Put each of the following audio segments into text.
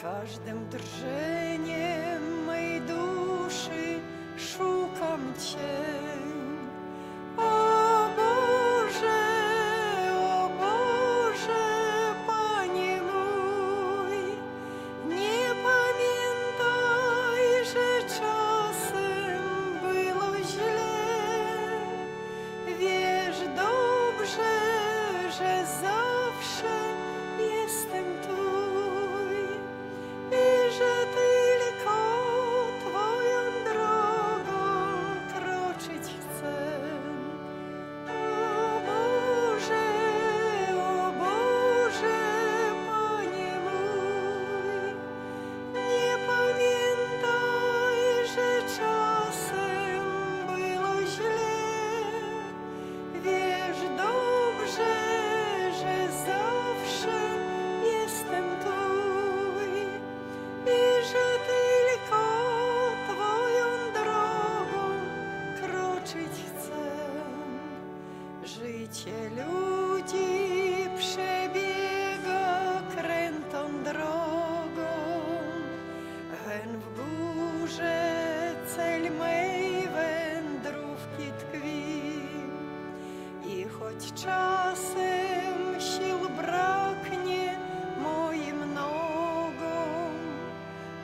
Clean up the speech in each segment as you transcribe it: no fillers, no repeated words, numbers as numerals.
Każdym drżeniem mej duszy szukam Cię. O Boże, Panie mój, nie pamiętaj, że czasem było źle. Wiesz dobrze, że zawsze jestem Twój i że tylko Twoją drogą kroczyć chcę. O Boże, Panie mój, nie pamiętaj, że czasem było źle. Wiesz dobrze, że zawsze jestem Twój i że tylko Twoją drogą kroczyć chcę. Życie ludzi przebiega krętą drogą, hen w górze cel mej wędrówki tkwi. I choć czasem sił braknie moim nogom,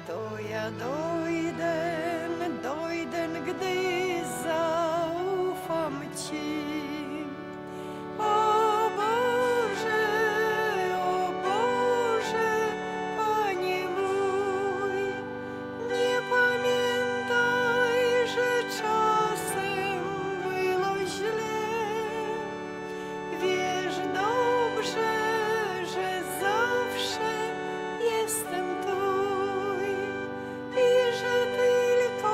to ja dojdę, gdy zaufam Ci. O Boże, Panie mój, nie pamiętaj, że czasem było źle. Wiesz dobrze, że zawsze jestem Twój i że tylko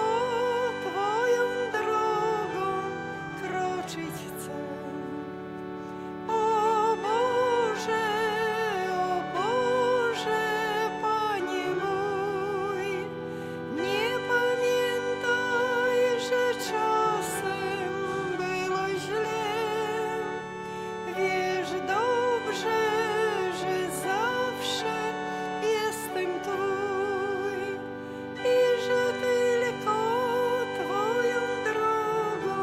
Twoją drogą kroczyć chcę. O Boże, Panie mój, nie pamiętaj, że czasem było źle. Wiesz dobrze, że zawsze jestem Twój i że tylko Twoją drogą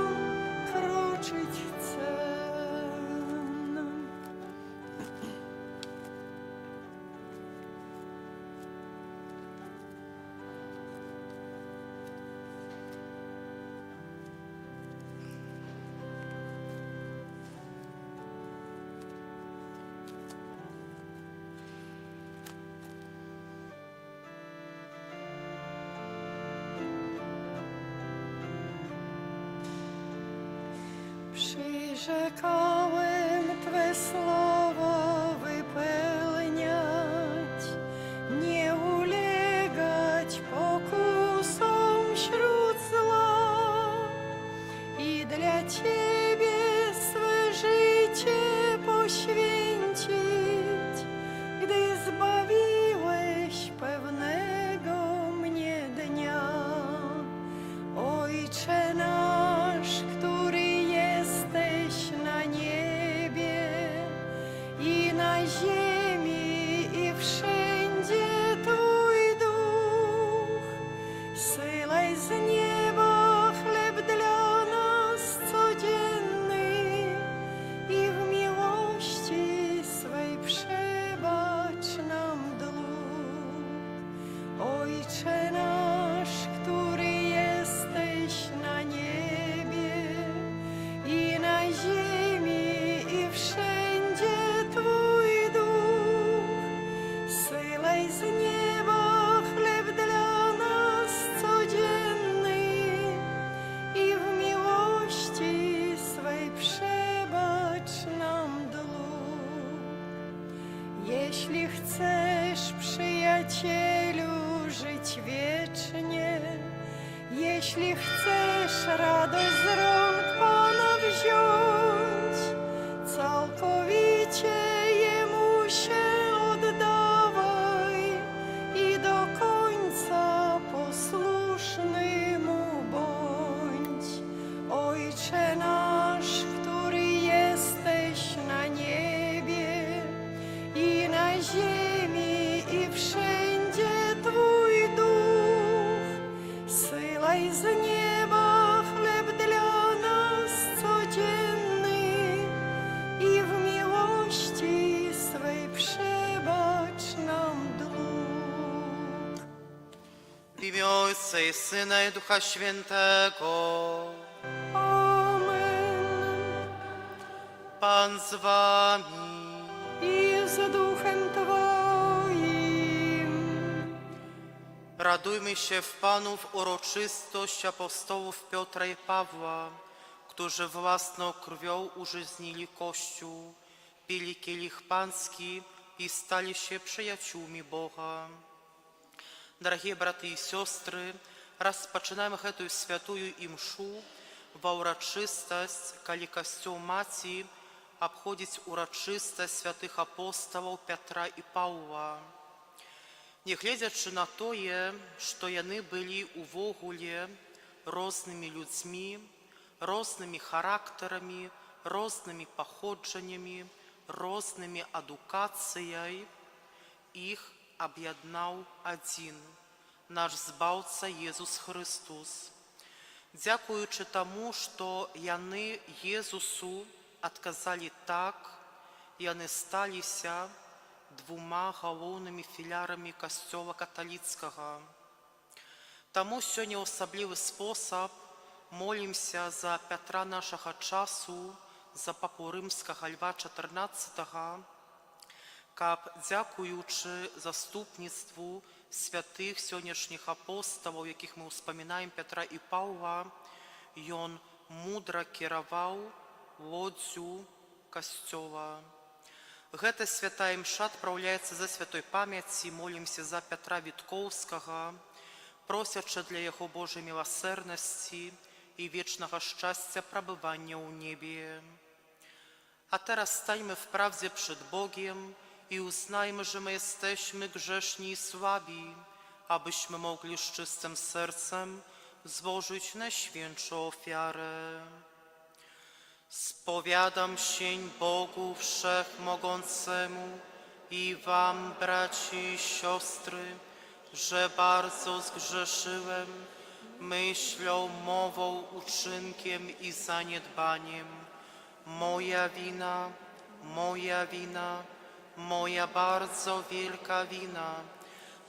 kroczyć chcę. Przyrzekałem Twe słowo wypełniać, nie ulegać pokusom wśród zła i dla Ciebie swe życie poświęcić, gdy zbawiłeś pewnego mnie dnia. Ojcze nasz, który jesteś na niebie i na ziemi i wszędzie Twój duch, zsyłaj z nieba chleb dla nas codzienny i w miłości swej przebacz nam dług. Ojcze nasz, który jesteś na niebie i na ziemi i wszędzie Twój duch, zsyłaj z nieba chleb dla nas codzienny i w miłości swej przebacz nam dług. Jeśli chcesz, przyjacielu, żyć wiecznie, jeśli chcesz radość z rąk Pana wziąć, całkowicie Jemu się oddawaj i do końca posłuszny Mu bądź. Ojcze nasz, który jesteś na niebie i na ziemi i wszędzie Ojca i Syna i Ducha Świętego. Amen. Pan z wami. I z duchem Twoim. Radujmy się w Panu w uroczystość apostołów Piotra i Pawła, którzy własną krwią użyźnili Kościół, pili kielich pański i stali się przyjaciółmi Boga. Дорогие браты и сестры, распочинаем эту святую и мшу во урочистость, коли костел Маті обходить урочистость святых апостолов Петра и Павла. Не глядячи на тое, что яны были увогуле розними людьми, розними характерами, розними походженнями, розними адукацией, их об'єднав один, наш Збавця Єсус Христос. Дякуючи тому, що яны Єсусу отказали так, яны сталися двома головними філярами Костьола католицького. Тому сьогодні особливий спосіб молимся за Петра нашого часу, за Папу Римського Льва XIV, каб, дякуючи заступництву святих сьогоднішніх апостолів, яких ми успоминаємо, Петра і Павла, він мудро керував лодзю Костьола. Гэта святая мша адпраўляецца за святой памяці, молімся за Петра Вітковскага, просячы для яго Божай милосердности и вечного счастья пребывания у небе. A teraz stańmy w prawdzie przed Bogiem i uznajmy, że my jesteśmy grzeszni i słabi, abyśmy mogli z czystym sercem złożyć najświętszą ofiarę. Spowiadam się Bogu Wszechmogącemu i wam, braci i siostry, że bardzo zgrzeszyłem myślą, mową, uczynkiem i zaniedbaniem. Moja wina, moja bardzo wielka wina.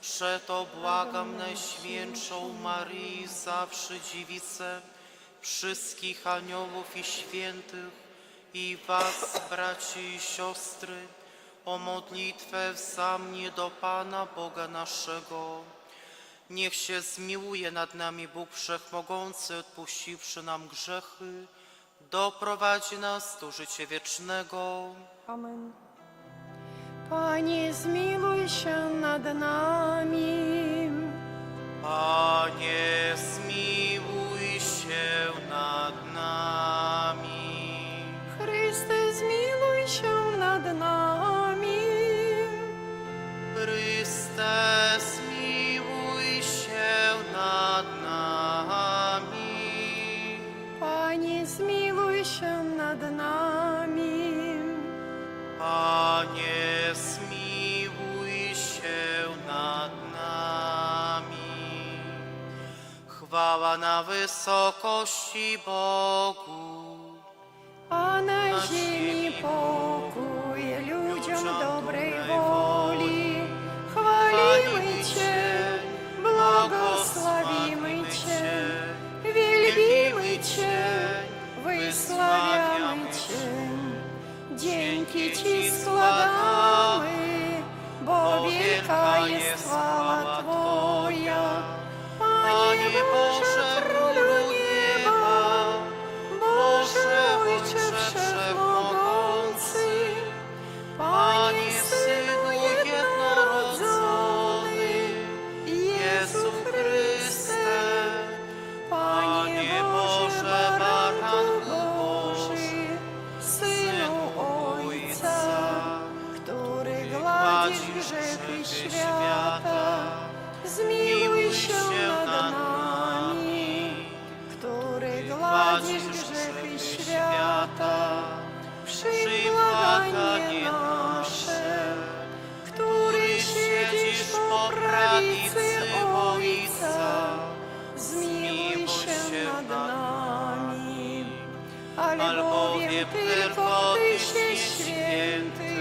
Przeto błagam Najświętszą Maryję, zawsze Dziewicę, wszystkich aniołów i świętych i was, braci i siostry, o modlitwę za mnie do Pana Boga naszego. Niech się zmiłuje nad nami Bóg Wszechmogący, odpuściwszy nam grzechy, doprowadzi nas do życia wiecznego. Amen. Panie, zmiłuj się nad nami. Panie, zmiłuj się nad nami. Chryste, zmiłuj się nad nami. Chryste, zmiłuj się nad nami. Panie, zmiłuj się nad nami. Panie, zmiłuj się nad nami. Chwała na wysokości Bogu, A na ziemi pokój ludziom dobrej woli. Chwalimy Cię, błogosławimy Cię, wielbimy Cię, wysławiamy Cię. Dzięki Ci składamy, bo wielka jest chwała Twoja. Panie Boże, Królu nieba, Boże Ojcze Wszechmogący, Panie Synu jednorodzony, Jezu Chryste, Panie Boże, Baranku Boży, Synu Ojca, który gładzisz grzechy świata, zmiłuj się nad nami, który gładzisz grzechy świata, przyjmij błaganie nasze, który siedzisz po prawicy Ojca, zmiłuj się nad nami, albowiem tylko Tyś jest święty,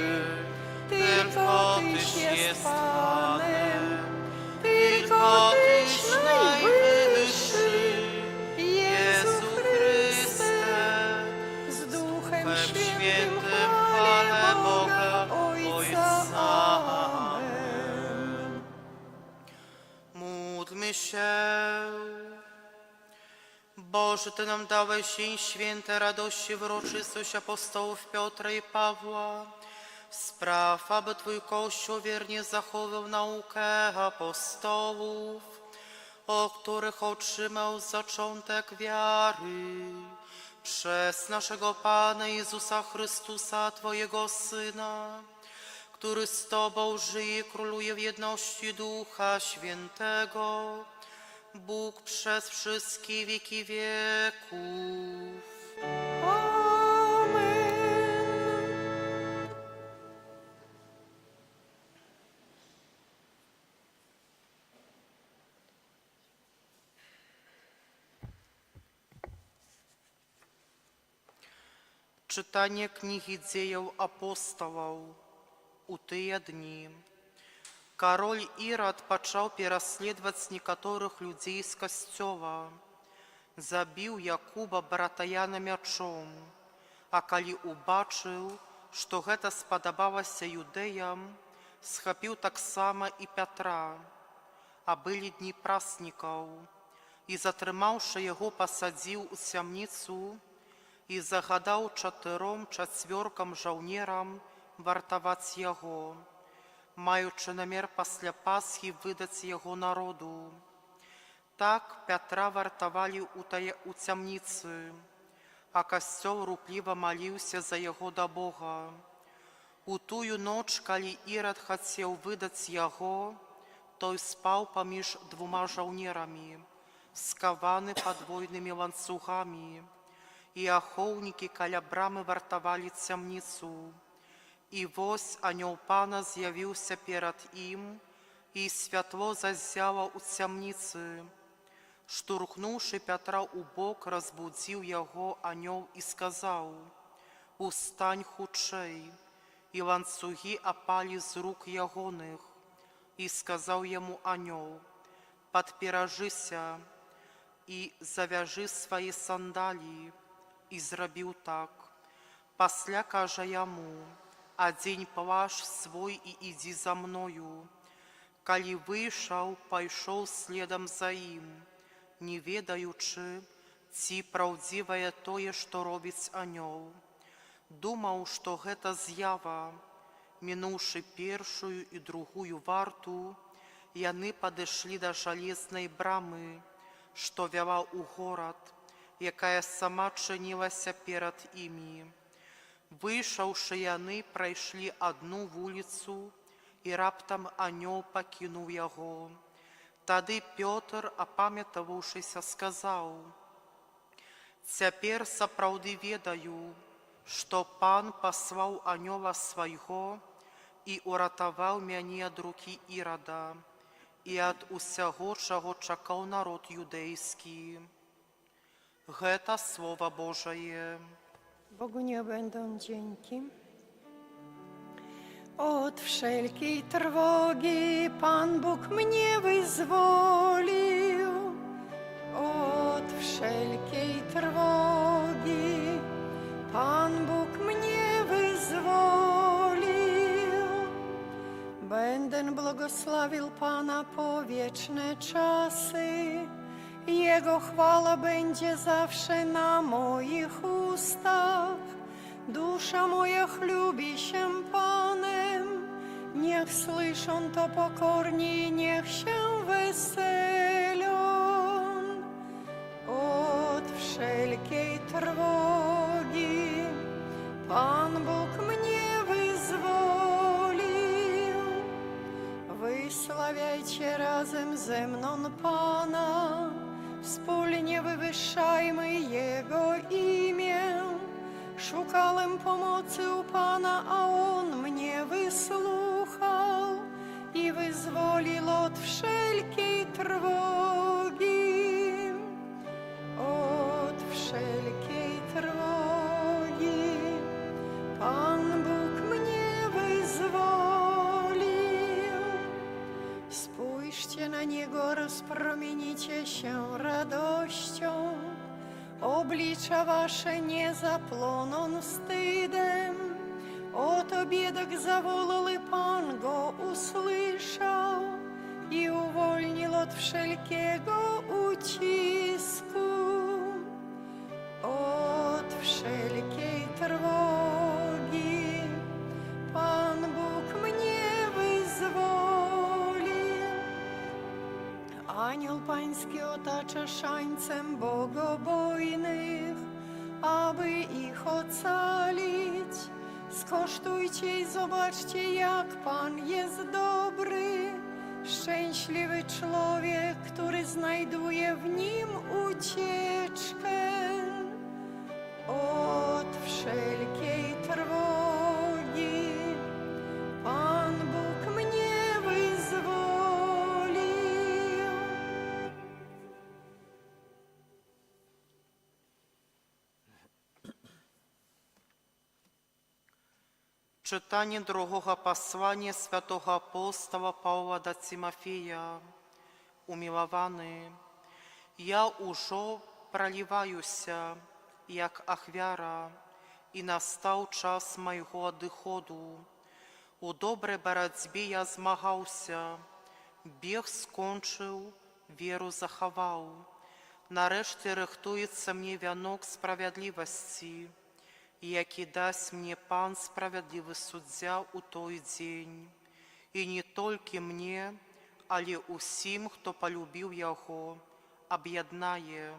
tylko Tyś jest Panem, tylko Tyś najwyższy. Módlmy się. Boże, Ty nam dałeś dzień święte radości w uroczystość apostołów Piotra i Pawła. Spraw, aby Twój Kościół wiernie zachował naukę apostołów, o których otrzymał zaczątek wiary. Przez naszego Pana Jezusa Chrystusa, Twojego Syna, który z Tobą żyje i króluje w jedności Ducha Świętego, Bóg przez wszystkie wieki wieków. Amen. Czytanie Kniги Dziejów Apostołów. У тыя дні король Ирод пачаў пераследаваць некаторых людзей з касцёла, забіў Якуба брата Яна мячом, а калі убачыў, што гэта спадабалася юдэям, схапіў таксама і Пятра, а былі дні празднікаў, і затрымаўшы яго, пасадзіў у цямніцу і загадаў 4 жаўнерам вартаваць яго, маючы намер пасля Пасхі выдаць яго народу. Так Пятра вартавалі у цямніцы, а касцёл рупліва маліўся за яго да Бога. У тую ноч, калі Ірад хацеў выдаць яго, той спаў паміж 2 жаўнерамі, скаваны падвойнымі ланцугамі, і ахоўнікі каля брамы вартавалі цямніцу. І вось анёл Пана з'явіўся перад ім, і святло заззяла ў цямніцы. Штурхнуўшы Пятра ў бок, разбудзіў яго анёл і сказаў: «Устань хутчэй!» І ланцугі апалі з рук ягоных. І сказаў яму анёл: «Падперажыся і завяжы свае сандаліі». І зрабіў так. Пасля кажа яму: «Адзень плашч свой і ідзі за мною». Калі выйшаў, пайшоў следам за ім, не ведаючы, ці праўдзівае тое, што робіць анёл. Думаў, што гэта з'ява. Мінуўшы першую і другую варту, яны падышлі да жалезнай брамы, што вяла ў горад, якая сама чынілася перад імі. Выйшаўшы яны, прайшлі адну вуліцу, і раптам анёл пакінуў яго. Тады Пётр, апамятаваўшыся, сказаў: «Цяпер сапраўды ведаю, што Пан паслаў анёла свайго і ўратаваў мяне ад рукі Ірада і ад усяго, чаго чакаў народ юдэйскі». Гэта Слово Божае. Bogu nie będą dzięki. Od wszelkiej trwogi Pan Bóg mnie wyzwolił. Od wszelkiej trwogi Pan Bóg mnie wyzwolił. Będę błogosławił Pana po wieczne czasy. Jego chwała będzie zawsze na moich ustach. Dusza moja chlubi się Panem. Niech słyszą to pokorni, niech się weselią. Od wszelkiej trwogi Pan Bóg mnie wyzwolił. Wysławiajcie razem ze mną Pana. Wspólnie wywyższajmy Jego imię. Szukałem pomocy u Pana, a On mnie wysłuchał i wyzwolił od wszelkiej trwogi. Od wszelkiej trwogi Pan Bóg mnie wyzwolił. Spójrzcie na Niego, rozpromienicie się radością. Oblicza wasze nie zapłoną wstydem. Oto biedak zawolał, Pan go usłyszał i uwolnił od od wszelkiego ucisku, od wszelkiej trwogi. Pan Bóg mnie wyzwoli. Anioł Pański otacza szańcem bogobojnych, aby ich ocalić. Skosztujcie i zobaczcie, jak Pan jest dobry. Szczęśliwy człowiek, który znajduje w Nim ucieczkę od wszelkiej trwogi. Pan Bóg mnie wyzwolił. Czytanie другого послания святого апостола Павла до Тимофея. Умилованы, я уже проливаюся, як ахвяра, и настал час моего одыходу. У доброй боротьбе я змагаўся, бег скончыў, веру захаваў. Нарэшце рыхтуецца мне вянок справядлівасці, які дасць мне Пан справядлівы суддзя ў той дзень. І не толькі мне, але ўсім, хто полюбіў яго, аб'яднае.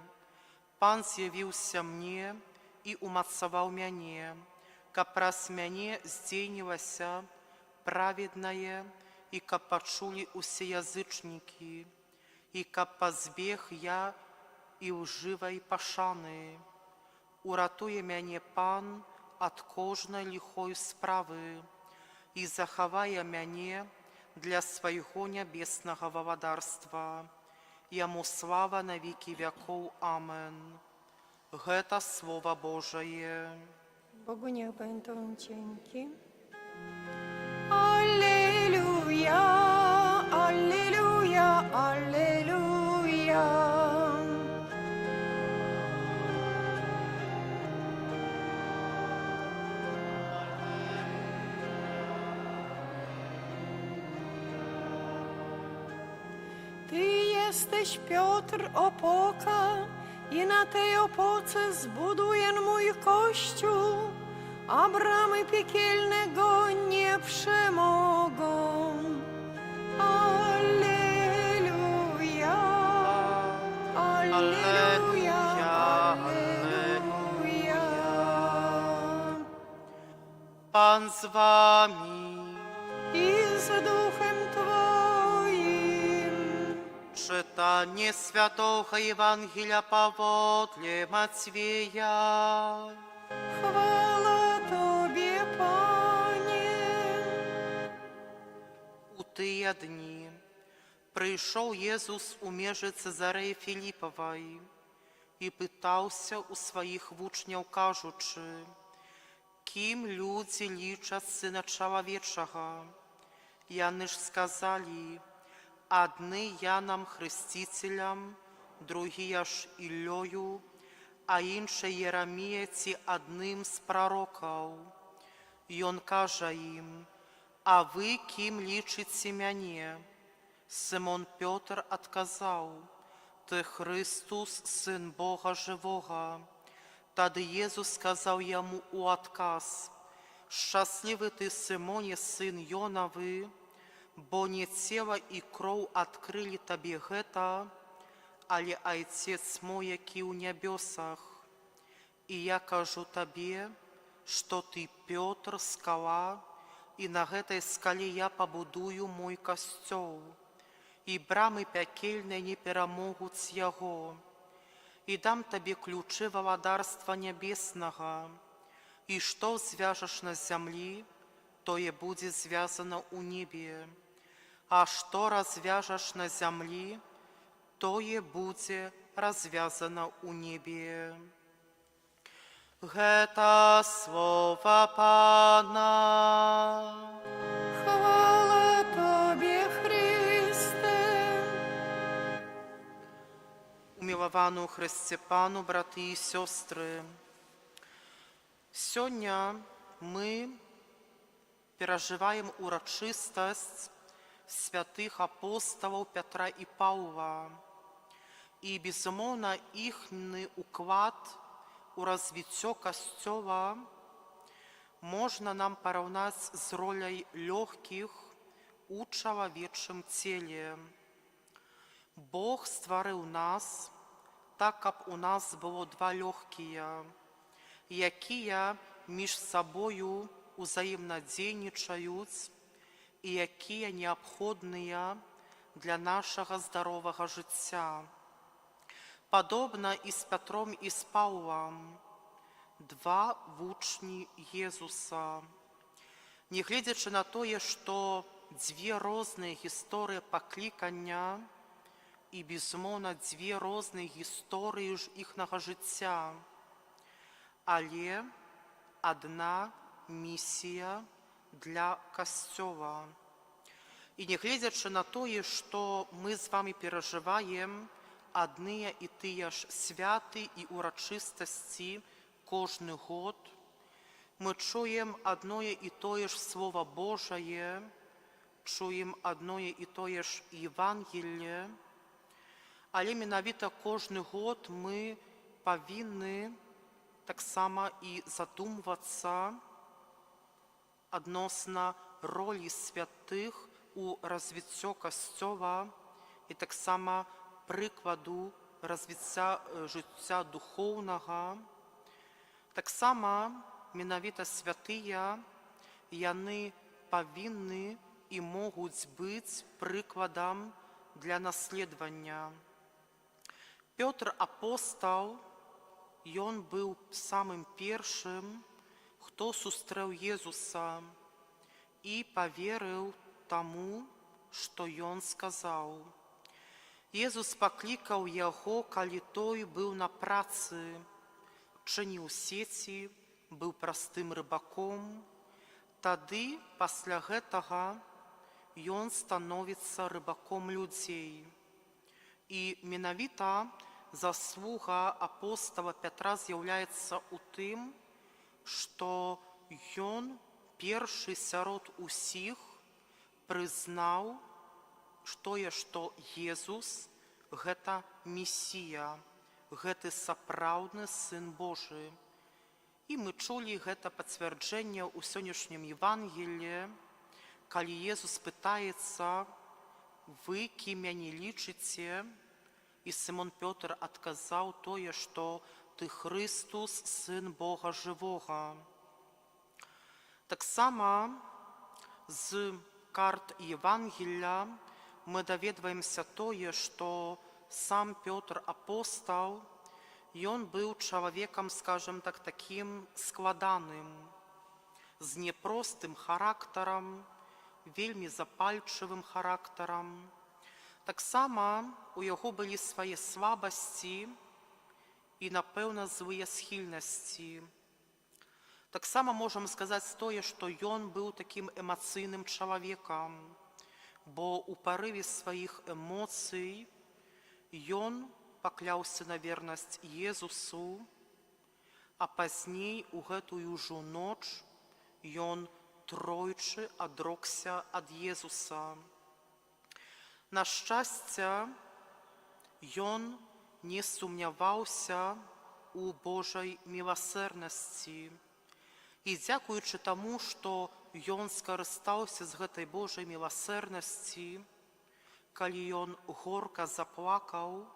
Пан з'явіўся мне і умацаваў мяне, каб праз мяне здзейнілася праведнае, і каб пачулі усе язычнікі, і каб пазбег я і лжывай пашаны. Уратуе мяне Пан ад кожнай ліхой справы і захавае мяне для свайго нябеснага валадарства. Яму слава на векі вякоў. Амен. Гэта Слово Божае. Bogu niech będą dzięki. Alleluja, alleluja, alleluja. Ty jesteś Piotr, opoka, i na tej opoce zbuduję mój kościół, a bramy piekielne go nie przemogą. Alleluja, alleluja, alleluja. Pan z wami. I z duchem Twoim. Czytanie Świętego Ewangelia powodle Matwieja. Chwała Tobie, Panie. У тыя дні прыйшоў Езус у межы Цезарэі Філіпавай і пытаўся ў сваіх вучняў, кажучы: «Кім людзі лічаць Сына Чалавечага?» Яны ж сказалі: «Адны Янам Хрысціцелям, другія ж Іллёю, а іншыя Єрамія ці адным з прарокаў». Ён кажа ім: «А вы кім лічыце мяне?» Сымон Пётр адказаў: «Ты Христус, Сын Бога Жывога». Тады Езус сказаў яму у адказ: «Шчаслівы ты, Сымоне, сын Йонавы, бо не цела і кроў адкрылі табе гэта, але Айцец мой, які ў нябёсах. І я кажу табе, што ты Пётр, скала, і на гэтай скале я пабудую мой касцёл, і брамы пякельныя не перамогуць яго. І дам табе ключы валадарства нябеснага, і што звяжаш на зямлі, тое будзе звязана ў небе, а што развяжаш на зямлі, тое будзе развязана ў небе». Гэта слова Пана. Chwała Tobie, Chryste. Умілаваны ў Хрысце Пану, браты і сёстры, сёння мы перажываем урачыстасць святых апостолаў Пятра і Паўла. І, безумоўна, іхні уклад у развіццё Касцёла можна нам параўнаць з роляй лёгкіх у чалавечым целе. Бог стварыў нас так, каб у нас было два лёгкія, якія між сабою узаемнадзейнічаюць і якія неабходныя для нашага здаровага жыцця. Падобна і з Пятром і з Паўлам, два вучні Езуса. Нягледзячы на тое, што дзве розныя гісторыі паклікання і, безумоўна, дзве розныя гісторыі ж іхнага жыцця, але адна місія для Касцёла. І нягледзячы на тое, што мы з вамі перажываем адныя і тыя ж святы і урачыстасці кожны год, мы чуем адное і тое ж Слова Божае, чуем адное і тое ж Евангелле, але менавіта кожны год мы павінны таксама і задумвацца адносна ролі святых у развіццё Касцёла і таксама прыкладу развіцця жыцця духоўнага. Таксама менавіта святыя, яны павінны і могуць быць прыкладам для наследавання. Пётр апостал, ён быў самым першым, хто сустрэў Езуса і паверыў таму, што ён сказаў. Езус паклікаў яго, калі той быў на працы, чыніў сеці, быў простым рыбаком. Тады, пасля гэтага, ён становіцца рыбаком людзей. І менавіта заслуга апостала Пятра з'яўляецца ў тым, што ён першы сярод усіх прызнаў тое, што Езус – гэта Месія, гэты сапраўдны Сын Божы. І мы чулі гэта пацвярджэнне ў сённяшнім Евангеллі, калі Езус пытаецца: «Вы кім мяне лічыце?» І Сымон Пётр адказаў тое, што «Ты Христус, Сын Бога жывога». Таксама з карт Евангелля мы даведваемся тое, што сам Пётр апостал, ён быў чалавекам, скажем так, такім складаным, з непростым характарам, вельмі запальчывым характарам. Таксама у яго былі свае слабасці і, напэўна, злыя схільнасці. Таксама можам сказаць тое, што ён быў такім эмацыйным чалавекам, бо ў парыве сваіх эмоцый ён пакляўся на вернасць Езусу, а пазней у гэтую ж ноч ён тройчы адрокся ад Езуса. На шчасце, ён не сумняваўся у Божай міласэрнасці. І дзякуючы таму, што ён скарыстаўся з гэтай Божай міласэрнасці, калі ён горка заплакаў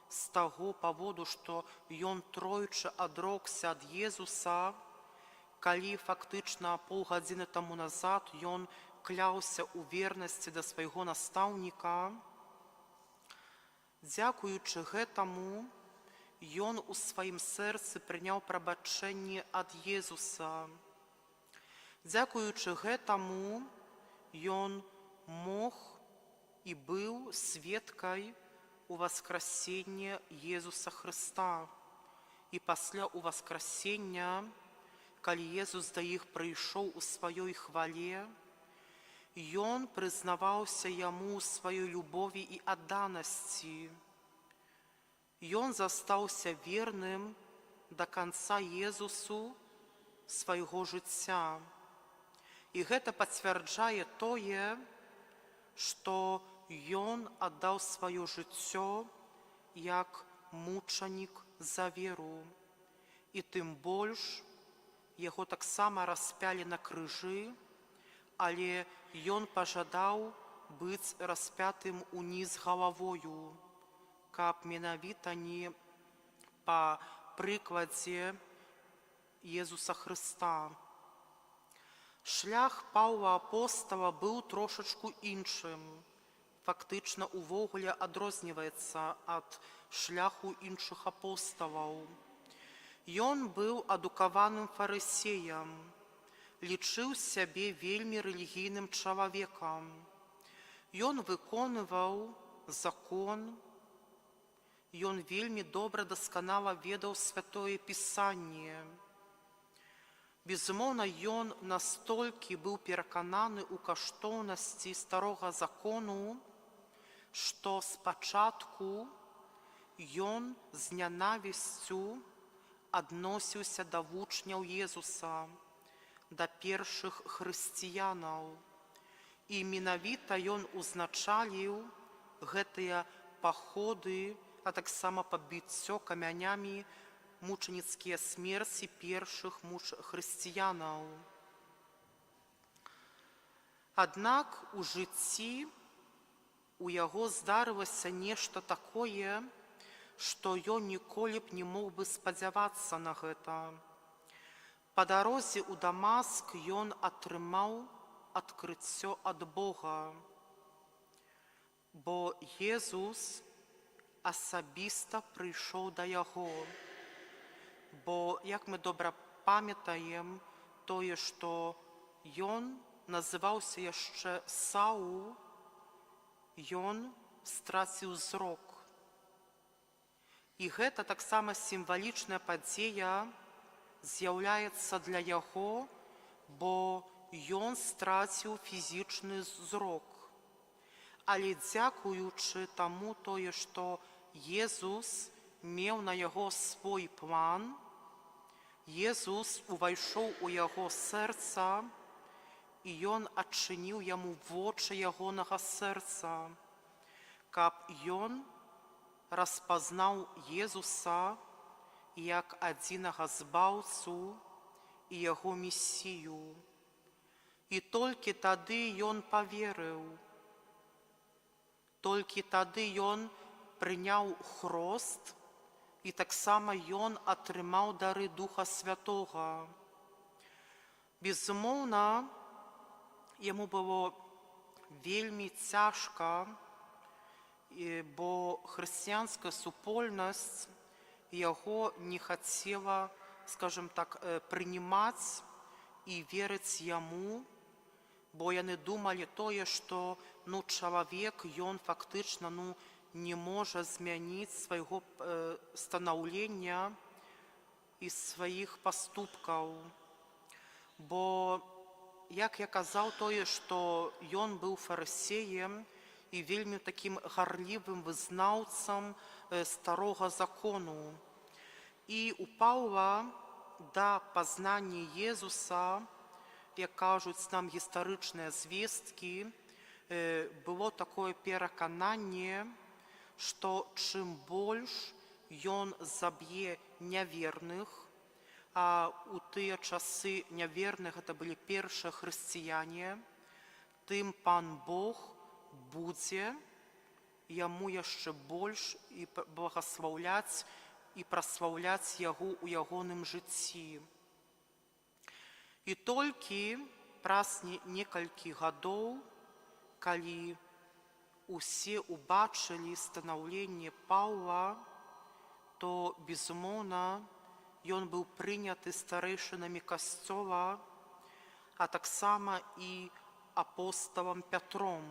з таго паводу, што ён тройчы адрокся ад Езуса, калі фактычна паўгадзіны таму назад ён кляўся ў вернасці да свайго настаўніка, дзякуючы гэтаму ён у сваім сэрцы прыняў прабачэнне ад Езуса. Дзякуючы гэтаму ён мог і быў сведкай уваскрасення Езуса Хрыста. І пасля уваскрасення, калі Езус да іх прыйшоў у сваёй хвале, ён прызнаваўся яму ў сваёй любові і адданасці. Ён застаўся верным да канца Езусу свайго жыцця. І гэта пацвярджае тое, што ён аддаў сваё жыццё як мучанік за веру. І тым больш яго таксама распялі на крыжы, але ён пажадаў быць распятым уніз галавою, каб менавіта не па прыкладзе Езуса Хрыста. Шлях Паўла апостала быў трошачку іншым. Фактычна увогуле адрозніваецца ад шляху іншых апосталаў. Ён быў адукаваным фарысеем, лічыў сябе вельмі рэлігійным чалавекам. Ён выконваў закон, ён вельмі добра дасканала ведаў святое пісанне. Безумоўна, ён настолькі быў перакананы ў каштоўнасці старога закону, што спачатку ён з нянавісцю адносіўся да вучняў Езуса, да першых хрысціянаў. І менавіта ён узначаліў гэтыя паходы, а таксама пабіццё камянямі мучаніцкія смерці першых хрысціянаў. Аднак у жыцці у яго здарылася нешта такое, што ён ніколі б не мог бы спадзявацца на гэта. Па дарозе ў Дамаск ён атрымаў адкрыццё ад Бога, бо Езус асабіста прыйшоў да яго. Бо, як мы добра памятаем, тое, што ён называўся яшчэ Саул, ён страціў зрок. І гэта таксама сімвалічная падзея з'яўляецца для яго, бо ён страціў фізічны зрок. Але дзякуючы таму тое, што Езус меў на яго свой план, Езус увайшоў у яго сэрца, і ён адчыніў яму вочы ягонага сэрца, каб ён распазнаў Езуса як адзінага збаўцу і яго месію. І толькі тады ён паверыў, толькі тады ён прыняў хрост, і таксама ён атрымаў дары Духа Святога. Безумоўна, яму было вельмі цяжка, бо хрысціянская супольнасць яго не хацела, скажем так, прынимаць і верыць яму, бо яны думалі тое, што чалавек, ён фактычна не можа змяніць свайго станаўлення і сваіх паступкаў. Бо, як я казаў, тое, што ён быў фарысеем і вельмі такім гарлівым вызнаўцам старога закону. І у Паўла да пазнання Езуса, як кажуць нам гістарычныя звесткі, было такое перакананне, што чым больш ён заб'е няверных, а у тыя часы няверных гэта былі першыя хрысціяне, тым Пан Бог будзе яму яшчэ больш і благаслаўляць і праслаўляць яго ў ягоным жыцці. І толькі праз некалькі гадоў, калі усе убачылі станаўленне Паўла, то, безумоўна, ён быў прыняты старэйшынамі касцёла, а таксама і апосталам Пятром.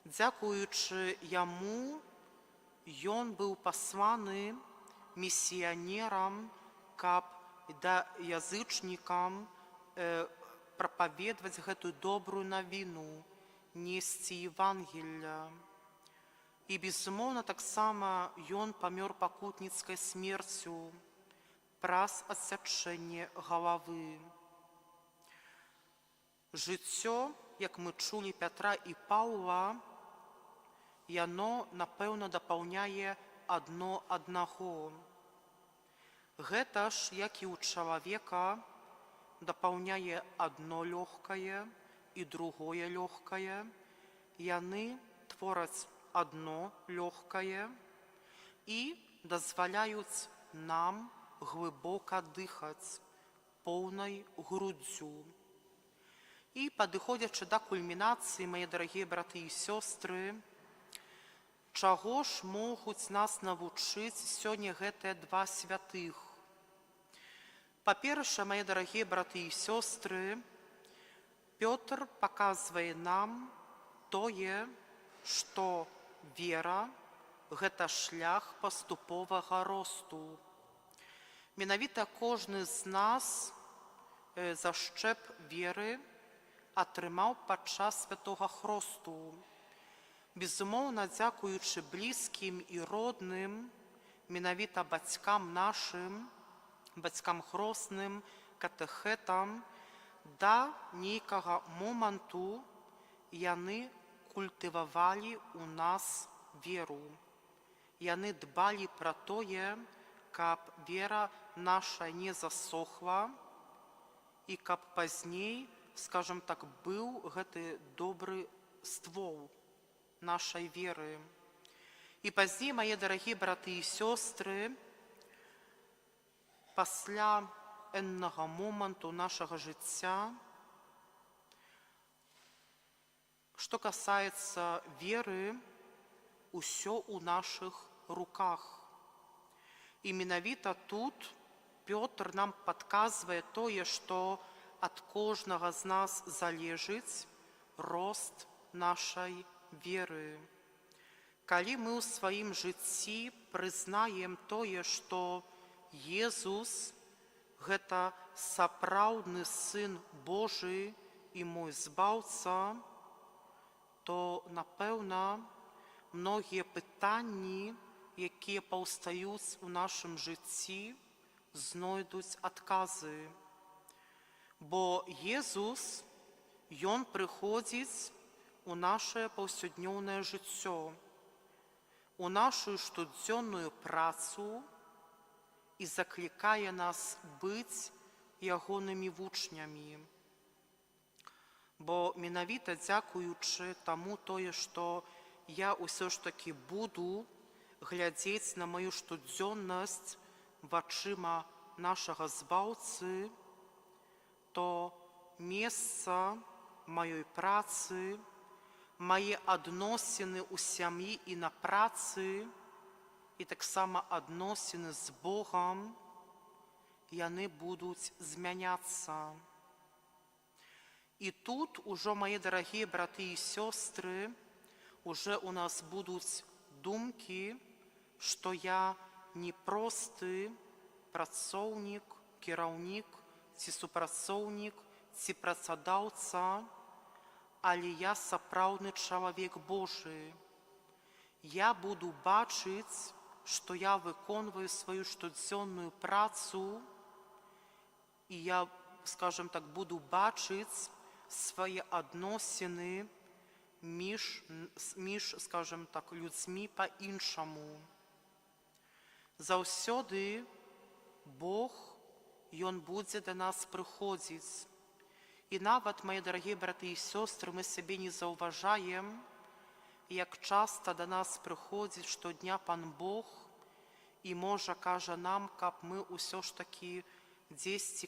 Дзякуючы яму ён быў пасланы місіянерам, каб да язычнікам прапаведваць гэтую добрую навіну, несці Евангелля. І, безумоўна, таксама ён памёр пакутніцкай смерцю праз адсячэнне галавы. Жыццё як мы чулі Пятра і Паўла, яно, напэўна, дапаўняе адно аднаго. Гэта ж, як і ў чалавека, дапаўняе адно лёгкае і другое лёгкае. Яны твораць адно лёгкае і дазваляюць нам глыбока дыхаць поўнай груддзю. І падыходзячы да кульмінацыі, мае дарагія браты і сёстры, чаго ж могуць нас навучыць сёння гэтыя два святых? Па-першае, мае дарагія браты і сёстры, Пётр паказвае нам тое, што вера – гэта шлях паступовага росту. Менавіта кожны з нас зашчэп веры атрымаў падчас святога хросту. Безумоўна, дзякуючы блізкім і родным, менавіта бацькам нашым, бацькам хросным, катэхетам, да нейкага моманту яны культывавалі ў нас веру. Яны дбалі пра тое, каб вера наша не засохла і каб пазней, скажем так, быў гэты добры ствол нашай веры. І пазней, мае дарагія браты і сёстры, пасля эннага моманту нашага жыцця, што касаецца веры, усё ў нашых руках. І менавіта тут Пётр нам падказвае тое, што ад кожнага з нас залежыць рост нашай веры. Калі мы ў сваім жыцці прызнаем тое, што Езус – гэта сапраўдны Сын Божы і мой Збаўца, то, напэўна, многія пытанні, якія паўстаюць у нашым жыцці, знойдуць адказы. Бо Езус, Ён прыходзіць у нашае паўсяднёўнае жыццё, у нашу штодзённую працу і заклікае нас быць ягонымі вучнямі. Бо менавіта дзякуючы таму тое, што я ўсё ж такі буду глядзець на маю штодзённасць вачыма нашага Збаўцы, то месца маёй працы, мае адносіны ў сям'і і на працы, і таксама адносіны з Богам, яны будуць змяняцца. І тут ужо, мае дарагія браты і сёстры, уже у нас будуць думкі, што я не просты працоўнік, кіраўнік, ці супрацоўнік, ці працадаўца, але я сапраўдны чалавек Божы. Я буду бачыць, што я выконваю сваю штодзённую працу, і я, скажем так, буду бачыць свае адносіны між, скажем так, людзьмі па-іншаму. Заўсёды Бог, Ён будзе да нас прыходзіць. І нават, мае дарагія браты і сёстры, мы сябе не заўважаем, як часта да нас прыходзіць штодня Пан Бог і, можа, кажа нам, каб мы ўсё ж такі дзесьці,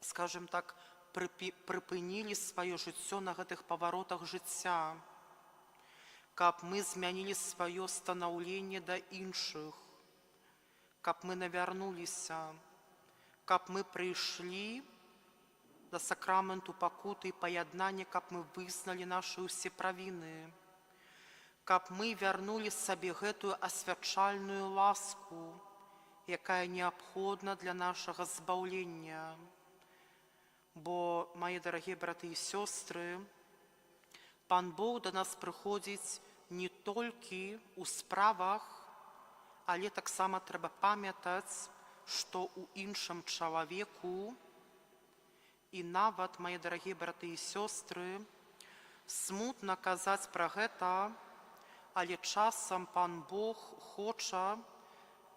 скажем так, прыпынілі сваё жыццё на гэтых паваротах жыцця, каб мы змянілі сваё станаўленне да іншых, каб мы навярнуліся, каб мы прыйшлі да сакраменту пакуты і паяднання, каб мы вызналі нашы ўсе правіны, каб мы вярнулі сабе гэтую асвячальную ласку, якая неабходна для нашага збаўлення. Бо, мае дарагія браты і сёстры, Пан Бог да нас прыходзіць не толькі ў справах, але таксама трэба памятаць, што ў іншым чалавеку І нават, мае дарагія браты і сёстры, смутна казаць пра гэта, але часам Пан Бог хоча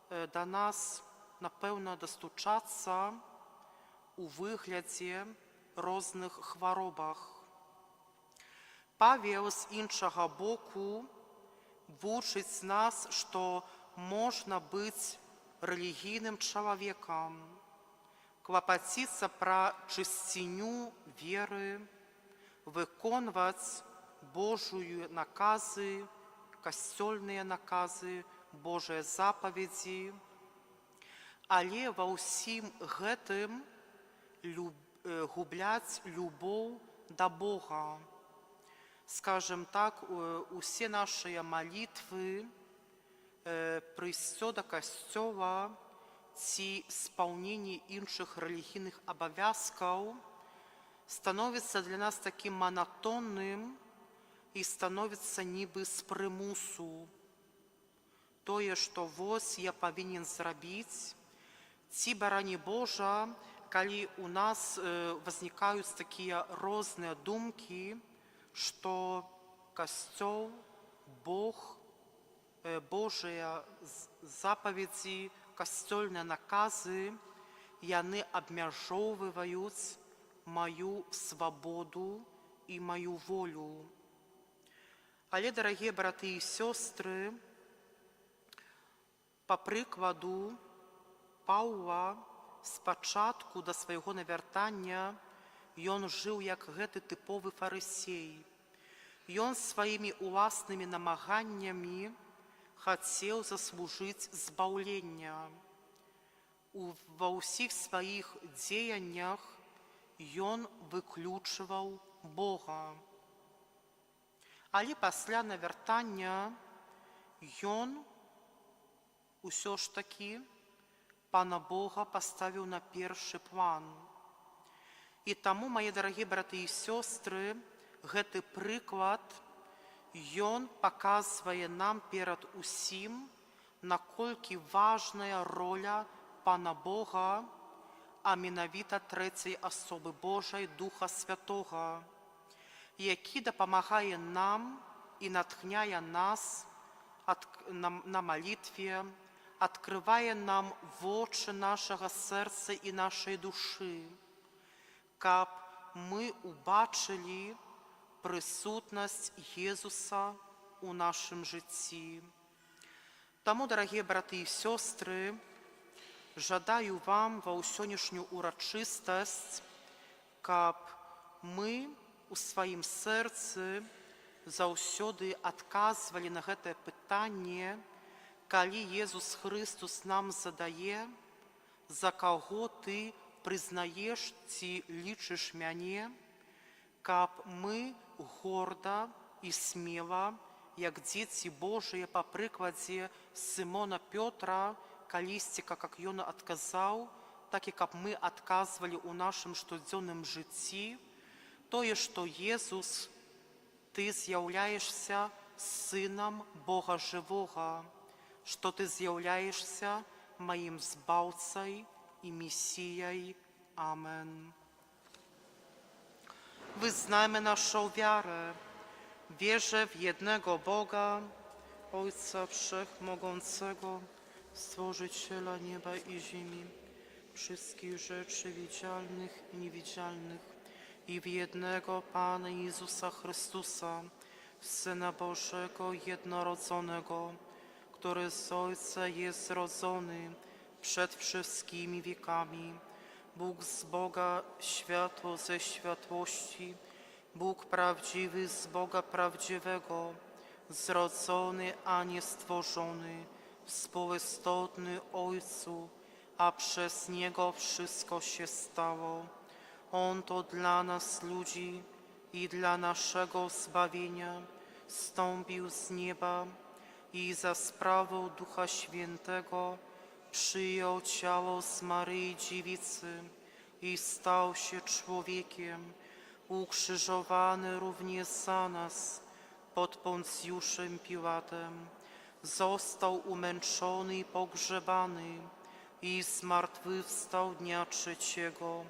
да нас, напэўна, дастучацца у выглядзе розных хваробах. Павел з іншага боку вучыць нас, што можна быць рэлігійным чалавекам, клапаціцца пра чысціню веры, выконваць Божую наказы, касцёльныя наказы, Божыя запаведзі, але ва ўсім гэтым губляць любоў да Бога. Скажем так, усе нашыя малітвы, прыйсцё да касцёла ці спаўненне іншых рэлігійных абавязкаў становіцца для нас такім манатонным і становіцца нібы з прымусу. Тое, што вось я павінен зрабіць, ці, барані Божа, калі у нас возникаюць такія розныя думкі, што касцёл, Бог, Божыя запаведзі, касцёльныя наказы, яны абмяжоўваюць маю свабоду і маю волю. Але, дарагія браты і сёстры, па прыкладу Паўла, спачатку да свайго навяртання ён жыў як гэты тыповы фарысей. Ён сваімі уласнымі намаганнямі хацеў заслужыць збаўлення. Ва ўсіх сваіх дзеяннях ён выключваў Бога. Але пасля навяртання ён усё ж такі Пана Бога паставіў на першы план. І таму, мае дарагія браты і сёстры, гэты прыклад, ён паказвае нам перад усім, наколькі важная роля Пана Бога, а менавіта трэцяй асобы Божай, Духа Святога, які дапамагае нам і натхняе нас на малітве, адкрывае нам вочы нашага сэрца і нашай душы, каб мы убачылі прысутнасць Езуса ў нашым жыцці. Таму, дарагія браты і сёстры, жадаю вам ва сённяшнюю урачыстасць, каб мы у сваім сэрцы заўсёды адказвалі на гэтае пытанне, калі Езус Хрыстус нам задае, за каго ты прызнаеш ці лічыш мяне, каб мы горда і смела, як дзеці Божыя па прыкладзе Сымона Пётра, калісьці, як ён адказаў, так і каб мы адказвалі ў нашым штодзённым жыцці, тое, што Езус, ты з'яўляешся Сынам Бога жывога, што ты з'яўляешся маім збаўцай і месіяй. Amen. Wyznajmy naszą wiarę. Wierzę w jednego Boga, Ojca Wszechmogącego, Stworzyciela nieba i ziemi, wszystkich rzeczy widzialnych i niewidzialnych, i w jednego Pana Jezusa Chrystusa, Syna Bożego jednorodzonego, który z Ojca jest zrodzony przed wszystkimi wiekami, Bóg z Boga, światło ze światłości, Bóg prawdziwy z Boga prawdziwego, zrodzony, a nie stworzony, współistotny Ojcu, a przez Niego wszystko się stało. On to dla nas ludzi i dla naszego zbawienia zstąpił z nieba i za sprawą Ducha Świętego przyjął ciało z Maryi Dziewicy i stał się człowiekiem, ukrzyżowany również za nas pod Poncjuszem Piłatem. Został umęczony i pogrzebany i zmartwychwstał dnia trzeciego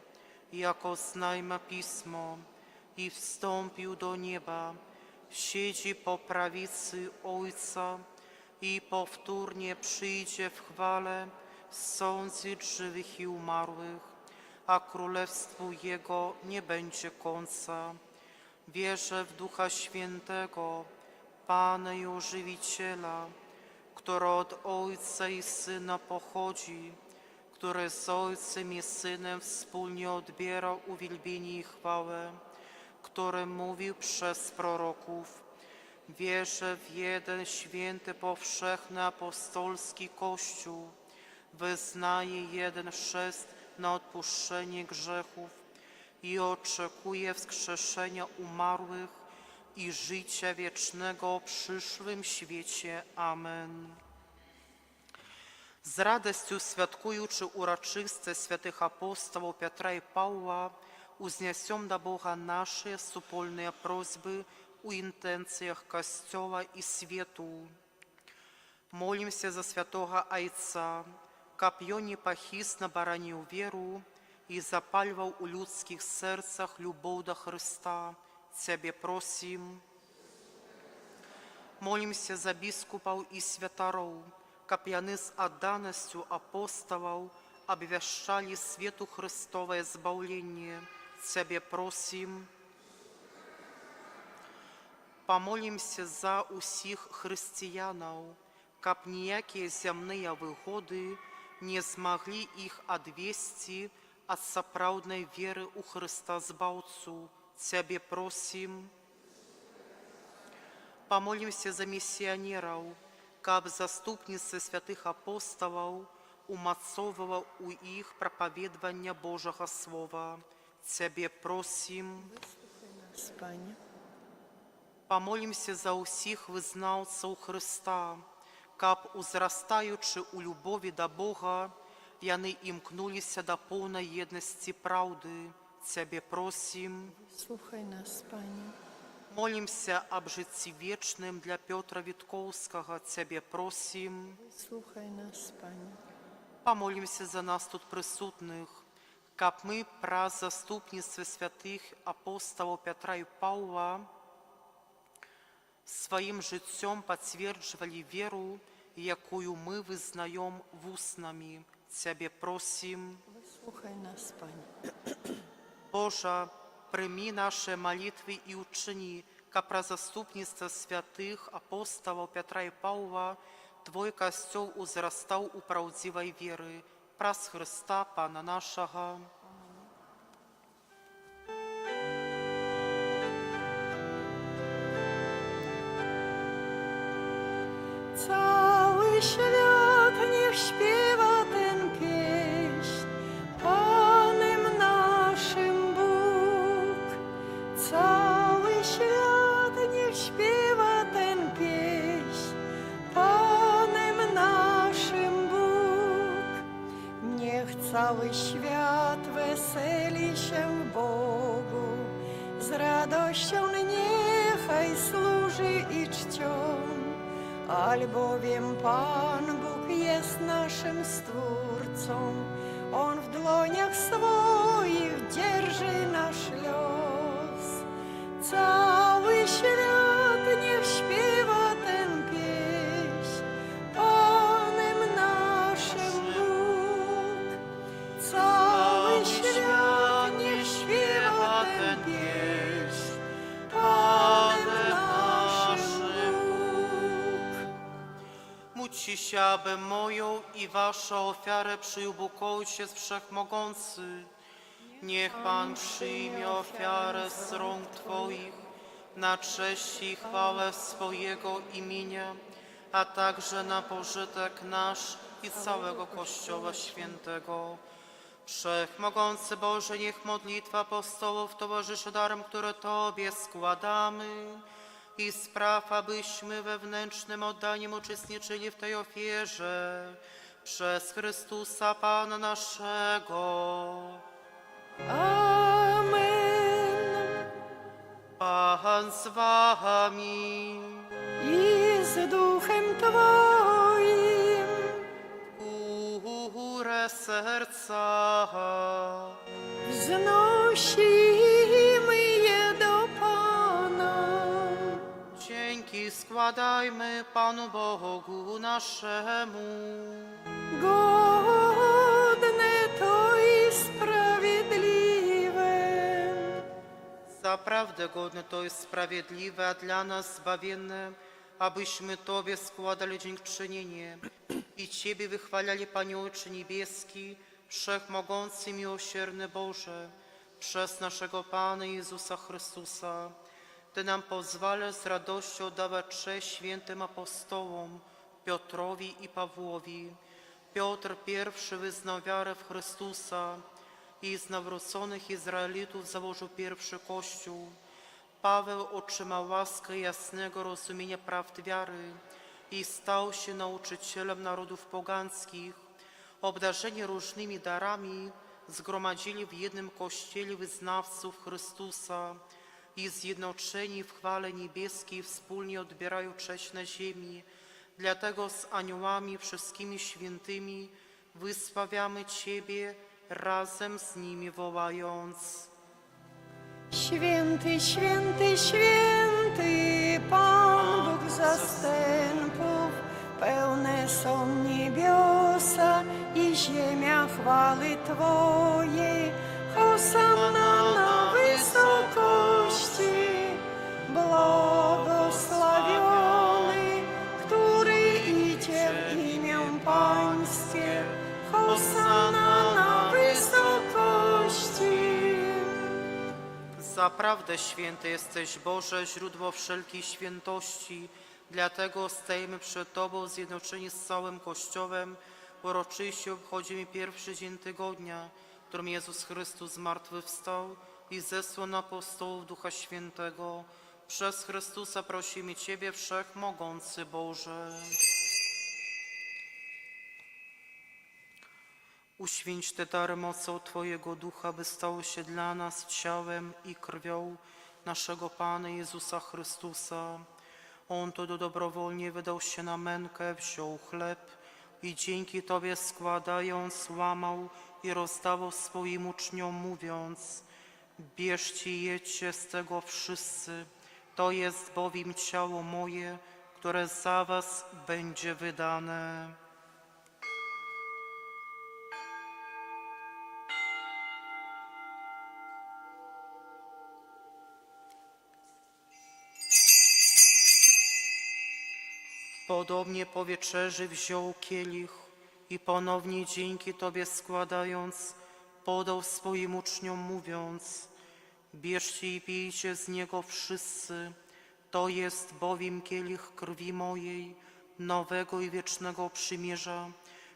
jako znajma pismo i wstąpił do nieba, siedzi po prawicy Ojca i powtórnie przyjdzie w chwale sądzić żywych i umarłych, a królestwu Jego nie będzie końca. Wierzę w Ducha Świętego, Pana i Ożywiciela, który od Ojca i Syna pochodzi, który z Ojcem i Synem wspólnie odbiera uwielbienie i chwałę, który mówił przez proroków. Wierzę w jeden święty, powszechny, apostolski Kościół, wyznaję jeden chrzest na odpuszczenie grzechów i oczekuję wskrzeszenia umarłych i życia wiecznego w przyszłym świecie. Amen. Z radością świadkując uroczyste świętych apostołów Piotra i Pawła, uzniesiemy do Boga nasze wspólne prośby o intencjach Kościoła i światu. Молимся за святого Отца, копье непохисно боронил веру и запаливал у людских сердцах любовь до Христа. Тебе просим. Молимся за biskupów i świętorów, копьяны с отданностью апостолов обвещали свету Христовое избавление. Тебе просим. Помолимся за усіх християнов, каб ніякі земные выгоды не змогли их отвести от сапраўдной веры у Христа Збаўцу. Тебе просим. Помолимся за миссионеров, каб заступница святых апостолов умацовывала у их проповедование Божьего Слова. Тебе просим. Вислухай нас, Пане. Помолимся за усіх визнавців Христа, каб, узрастаючи у любові до Бога, яны імкнулися до повної єдності правди. Тебе просим. Слухай нас, Пане. Молимся об житті вічним для Петра Вітковського. Тебе просим. Слухай нас, Пане. Помолимся за нас тут присутних, каб ми про заступництво святих апостолів Петра і Павла своим життям подтвердживали веру, якую мы вызнаем вуснами. Тебе просим. Слухай нас, Пане. Боже, прийми наши молитвы и учини, как про заступництво святых апостолов Петра и Павла Твой костел узрастал у правдивой веры. Прос Христа, Пана нашего. Cały świat niech śpiewa ten pieśń, Panem naszym Bóg. Cały świat niech śpiewa ten pieśń, Panem naszym Bóg. Niech cały świat weseli się Bogu, z radością niechaj służy i czcią. Albowiem Pan Bóg jest naszym Stwórcą, On w dłoniach swoich dzierży nasz los. Cały świat niech śpiewa ten pieśń, Panem naszym Bóg. Cały świat niech śpiewa ten pieśń, Panem naszym Bóg. Módlcie się, aby moją i waszą ofiarę przyjął Bóg Ojciec Wszechmogący. Niech Pan przyjmie ofiarę z rąk Twoich na cześć i chwałę swojego imienia, a także na pożytek nasz i całego Kościoła Świętego. Wszechmogący Boże, niech modlitwa apostołów towarzyszy darem, które Tobie składamy, i spraw, abyśmy wewnętrznym oddaniem uczestniczyli w tej ofierze przez Chrystusa Pana naszego. Amen. Pan z wami. I z duchem Twoim Górę serca. wznosimy je do Pana. Dzięki składajmy Panu Bogu naszemu. Godne to i sprawiedliwe. Zaprawdę godne to jest sprawiedliwe, a dla nas zbawienne, abyśmy Tobie składali dziękczynienie i Ciebie wychwalali, Panie Ojcze Niebieski, Wszechmogący, miłosierny Boże, przez naszego Pana Jezusa Chrystusa. Ty nam pozwalasz z radością oddawać cześć świętym apostołom Piotrowi i Pawłowi. Piotr pierwszy wyznał wiarę w Chrystusa i z nawróconych Izraelitów założył pierwszy Kościół. Paweł otrzymał łaskę jasnego rozumienia prawd wiary i stał się nauczycielem narodów pogańskich. Obdarzeni różnymi darami zgromadzili w jednym kościele wyznawców Chrystusa i zjednoczeni w chwale niebieskiej wspólnie odbierają cześć na ziemi. Dlatego z aniołami, wszystkimi świętymi wysławiamy Ciebie razem z nimi wołając. Święty, święty, święty, Pan Bóg zastępów, pełne są niebiosa i ziemia chwały Twojej. Hosanna na wysokości, błogosławiony, który idzie w imię Pańskie. Hosanna na wysokości. Zaprawdę święty jesteś, Boże, źródło wszelkiej świętości. Dlatego stajemy przed Tobą zjednoczeni z całym Kościołem. Uroczyście obchodzimy pierwszy dzień tygodnia, w którym Jezus Chrystus zmartwychwstał i zesłał na apostołów Ducha Świętego. Przez Chrystusa prosimy Ciebie, Wszechmogący Boże. Uświęć te dary mocą Twojego Ducha, by stały się dla nas ciałem i krwią naszego Pana Jezusa Chrystusa. On to dobrowolnie wydał się na mękę, wziął chleb i dzięki Tobie składając, łamał i rozdawał swoim uczniom, mówiąc: bierzcie i jedźcie z tego wszyscy, to jest bowiem ciało moje, które za was będzie wydane. Podobnie po wieczerzy wziął kielich i ponownie dzięki Tobie składając, podał swoim uczniom, mówiąc: bierzcie i pijcie z niego wszyscy, to jest bowiem kielich krwi mojej, nowego i wiecznego przymierza,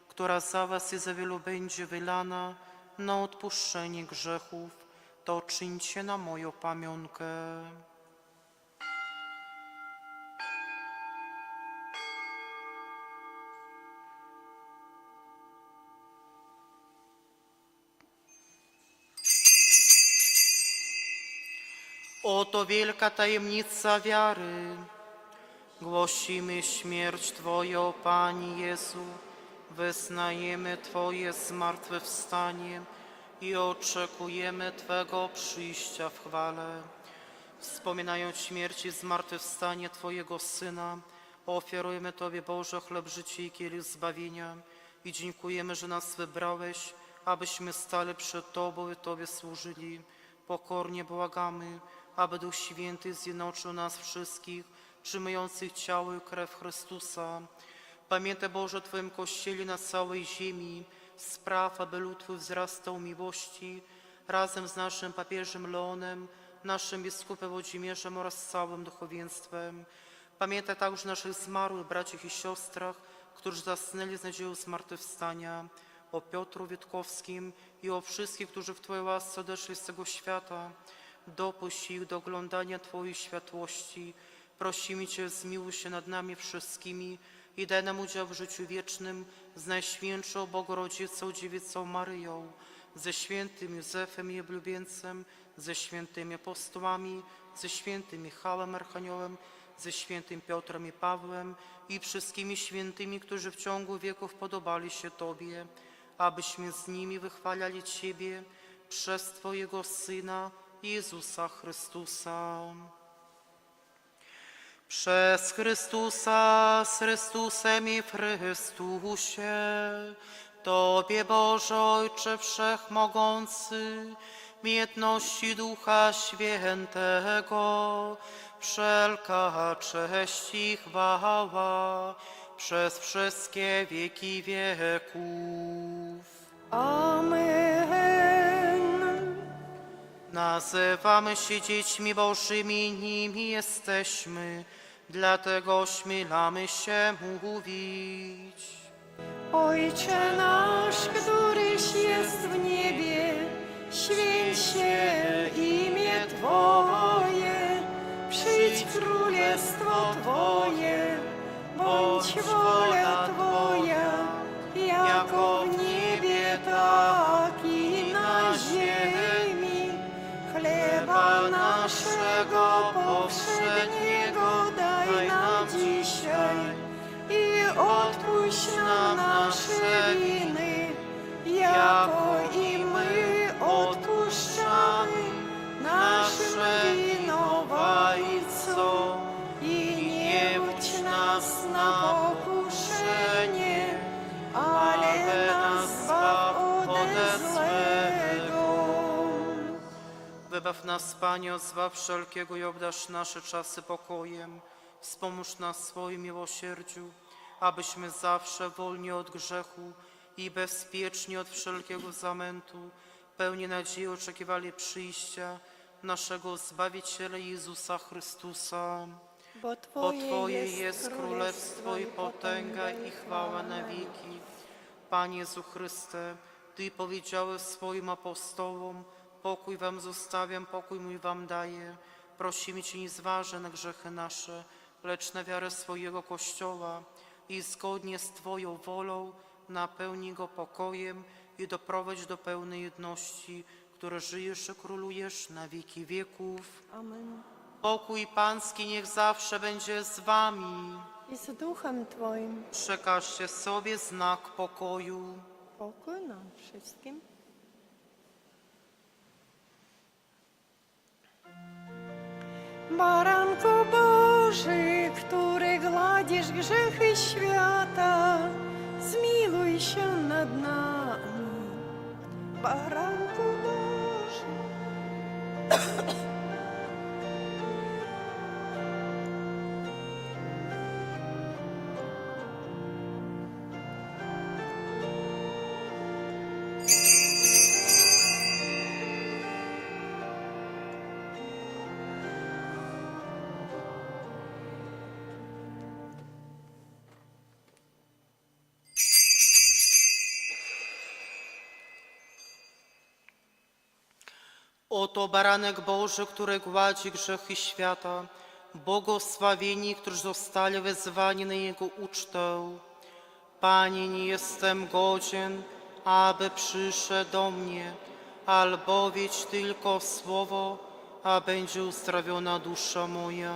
która za was i za wielu będzie wylana na odpuszczenie grzechów. To czyńcie na moją pamiątkę. Oto wielka tajemnica wiary. Głosimy śmierć Twoją, Panie Jezu, wyznajemy Twoje zmartwychwstanie i oczekujemy Twego przyjścia w chwale. Wspominając śmierć i zmartwychwstanie Twojego Syna, ofiarujemy Tobie, Boże, chleb życia i kielich zbawienia i dziękujemy, że nas wybrałeś, abyśmy stali przed Tobą i Tobie służyli. Pokornie błagamy, aby Duch Święty zjednoczył nas wszystkich, przyjmujących ciało i krew Chrystusa. Pamiętaj, Boże, o Twoim Kościele na całej ziemi. Spraw, aby lud Twój wzrastał miłości, razem z naszym papieżem Leonem, naszym biskupem Włodzimierzem oraz całym duchowieństwem. Pamiętaj także o naszych zmarłych braciach i siostrach, którzy zasnęli z nadzieją zmartwychwstania, o Piotru Wietkowskim i o wszystkich, którzy w Twojej łasce odeszli z tego świata. Dopuść ich do oglądania Twojej światłości. Prosimy Cię, zmiłuj się nad nami wszystkimi i daj nam udział w życiu wiecznym z Najświętszą Bogorodzicą Dziewicą Maryją, ze świętym Józefem i oblubieńcem, ze świętymi apostołami, ze świętym Michałem Archaniołem, ze świętym Piotrem i Pawłem i wszystkimi świętymi, którzy w ciągu wieków podobali się Tobie, abyśmy z nimi wychwalali Ciebie, przez Twojego Syna Jezusa Chrystusa. Przez Chrystusa, z Chrystusem i w Chrystusie, Tobie, Boże Ojcze Wszechmogący, w jedności Ducha Świętego, wszelka cześć i chwała przez wszystkie wieki wieków. Amen. Nazywamy się dziećmi Bożymi, nimi jesteśmy, dlatego śmielamy się mówić. Ojcze nasz, któryś jest w niebie, święć się imię Twoje, przyjdź królestwo Twoje, bądź wola Twoja, jako w niebie, tak i na ziemi. Chleba naszego powszedniego daj nam dzisiaj i odpuść nam nasze winy, jako i my odpuszczamy naszym winowajcom. I nie wódź nas na pokuszenie, ale nas zbaw ode złego. Wybaw nas, Panie, od zła wszelkiego i obdarz nasze czasy pokojem. Wspomóż nas w swoim miłosierdziu, abyśmy zawsze wolni od grzechu i bezpieczni od wszelkiego zamętu, pełni nadziei oczekiwali przyjścia naszego Zbawiciela Jezusa Chrystusa. Bo Bo Twoje jest królestwo i potęga i chwała na wieki. Panie Jezu Chryste, Ty powiedziałeś swoim apostołom: pokój wam zostawiam, pokój mój wam daję. Prosimy Cię, nie zważaj na grzechy nasze, lecz na wiarę swojego Kościoła i zgodnie z Twoją wolą napełnij go pokojem i doprowadź do pełnej jedności, które żyjesz i królujesz na wieki wieków. Amen. Pokój Pański niech zawsze będzie z wami. I z duchem Twoim. Przekażcie sobie znak pokoju. Pokój nam wszystkim. Baranku Boży, który gładzisz grzechy świata, zmiłuj się nad nami. Baranku Boży. Oto baranek Boży, który gładzi grzechy świata. Błogosławieni, którzy zostali wezwani na Jego ucztę. Panie, nie jestem godzien, aby przyszedł do mnie, albowiem tylko słowo, a będzie uzdrowiona dusza moja.